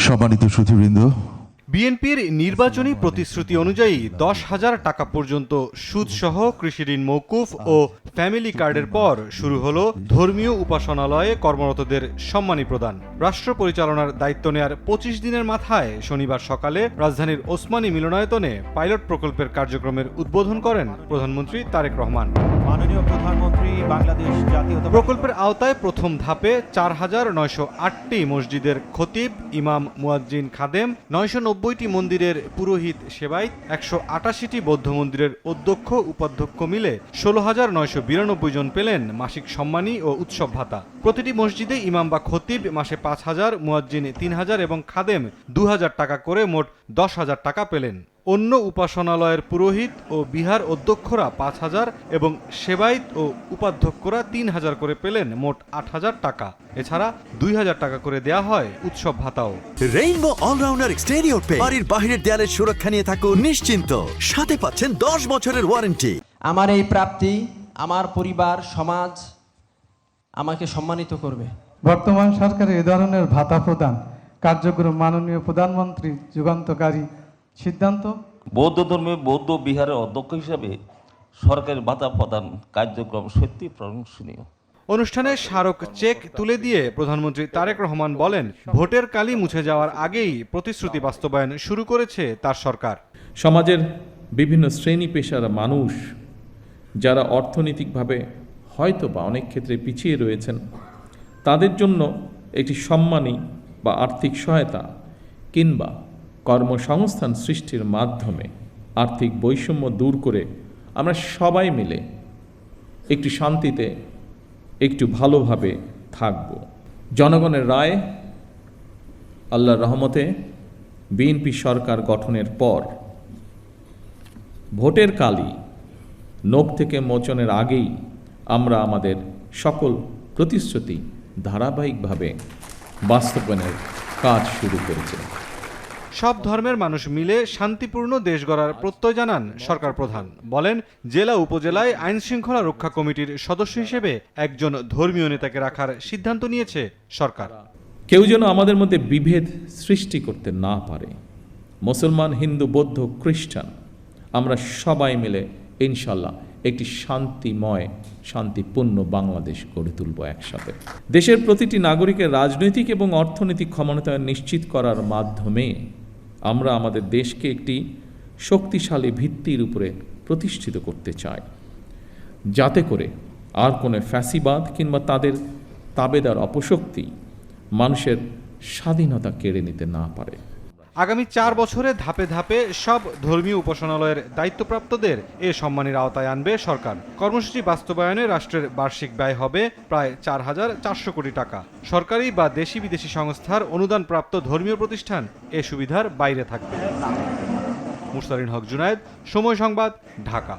সম্মানিত সুধীবৃন্দ, বিএনপির নির্বাচনী প্রতিশ্রুতি অনুযায়ী 10,000 টাকা পর্যন্ত সুদসহ কৃষি ঋণ মওকুফ ও ফ্যামিলি কার্ডের পর শুরু হলো ধর্মীয় উপাসনালয়ে কর্মরতদের সম্মানী প্রদান। রাষ্ট্র পরিচালনার দায়িত্ব নেয়ার 25 দিনের মাথায় শনিবার সকালে রাজধানীর ওসমানী মিলনায়তনে পাইলট প্রকল্পের কার্যক্রমের উদ্বোধন করেন প্রধানমন্ত্রী তারেক রহমান। মাননীয় প্রধানমন্ত্রী বাংলাদেশ জাতীয় প্রকল্পের আওতায় প্রথম ধাপে 4,908টি মসজিদের খতিব, ইমাম, মুয়াজ্জিন, খাদেম, 990টি মন্দিরের পুরোহিত সেবায়েত, 188টি বৌদ্ধ মন্দিরের অধ্যক্ষ উপাধ্যক্ষ মিলে 16,992 জন পেলেন মাসিক সম্মানী ও উৎসব ভাতা। প্রতিটি মসজিদে ইমাম বা খতিব মাসে 5,000, মুয়াজ্জিন 3,000 এবং খাদেম 2,000 টাকা করে মোট 10,000 টাকা পেলেন। অন্য উপাসনালয়ের পুরোহিত ও বিহার অধ্যক্ষরা 5,000 এবং সেবায়েত ও উপাধ্যক্ষরা 3,000 করে পেলেন মোট 8,000 টাকা। এছাড়া 2,000 টাকা করে দেয়া হয় উৎসব ভাতাও। রেইনবো অলরাউন্ডার এক্সটেরিয়র পেইন্ট বাড়ির বাহিরের দেয়ালের সুরক্ষা নিয়ে থাকুন নিশ্চিন্ত, সাথে পাচ্ছেন 10 বছরের ওয়ারেন্টি। আমার এই প্রাপ্তি আমার পরিবার, সমাজ আমাকে সম্মানিত করবে। বর্তমান সরকারের এ ধরনের ভাতা প্রদান কার্যক্রম মাননীয় প্রধানমন্ত্রী যুগান্তকারী সিদ্ধান্ত। বৌদ্ধ ধর্মে বৌদ্ধ বিহারের অধ্যক্ষ হিসাবে সরকারের ভাতা প্রদান কার্যক্রম সত্যি প্রশংসনীয়। অনুষ্ঠানে স্মারক চেক তুলে দিয়ে প্রধানমন্ত্রী তারেক রহমান বলেন, ভোটের কালি মুছে যাওয়ার আগেই প্রতিশ্রুতি বাস্তবায়ন শুরু করেছে তার সরকার। সমাজের বিভিন্ন শ্রেণী পেশার মানুষ যারা অর্থনৈতিকভাবে হয়তো বা অনেক ক্ষেত্রে পিছিয়ে রয়েছেন, তাদের জন্য একটি সম্মানী বা আর্থিক সহায়তা কিংবা কর্মসংস্থান সৃষ্টির মাধ্যমে আর্থিক বৈষম্য দূর করে আমরা সবাই মিলে একটু শান্তিতে একটু ভালোভাবে থাকব। জনগণের রায়, আল্লাহর রহমতে বিএনপি সরকার গঠনের পর ভোটের কালি নখ থেকে মোচনের আগেই আমরা আমাদের সকল প্রতিশ্রুতি ধারাবাহিকভাবে বাস্তবায়নের কাজ শুরু করেছে। সব ধর্মের মানুষ মিলে শান্তিপূর্ণ দেশ গড়ার প্রত্যয় জানান সরকার প্রধান। বলেন, জেলা উপজেলায় আইন শৃঙ্খলা রক্ষা কমিটির সদস্য হিসেবে একজন ধর্মীয় নেতাকে রাখার সিদ্ধান্ত নিয়েছে সরকার। কেউ যেন আমাদের মধ্যে বিভেদ সৃষ্টি করতে না পারে। মুসলমান, হিন্দু, বৌদ্ধ, খ্রিস্টান আমরা সবাই মিলে ইনশাল্লাহ একটি শান্তিময়, শান্তিপূর্ণ বাংলাদেশ গড়ে তুলব একসাথে। দেশের প্রতিটি নাগরিকের রাজনৈতিক এবং অর্থনৈতিক ক্ষমতায়ন নিশ্চিত করার মাধ্যমে আমরা আমাদের দেশকে একটি শক্তিশালী ভিত্তির উপরে প্রতিষ্ঠিত করতে চাই, যাতে করে আর কোনো ফ্যাসিবাদ কিংবা তাদের তাবেদার অপশক্তি মানুষের স্বাধীনতা কেড়ে নিতে না পারে। আগামী 4 বছরে ধাপে ধাপে সব ধর্মীয় উপাসনালয়ের দায়িত্বপ্রাপ্তদের এ সম্মানের আওতায় আনবে সরকার। কর্মসূচি বাস্তবায়নে রাষ্ট্রের বার্ষিক ব্যয় হবে প্রায় 4,400 কোটি টাকা। সরকারি বা দেশি বিদেশি সংস্থার অনুদানপ্রাপ্ত ধর্মীয় প্রতিষ্ঠান এ সুবিধার বাইরে থাকবে। মুস্তারিন হক জুনায়েদ, সময় সংবাদ, ঢাকা।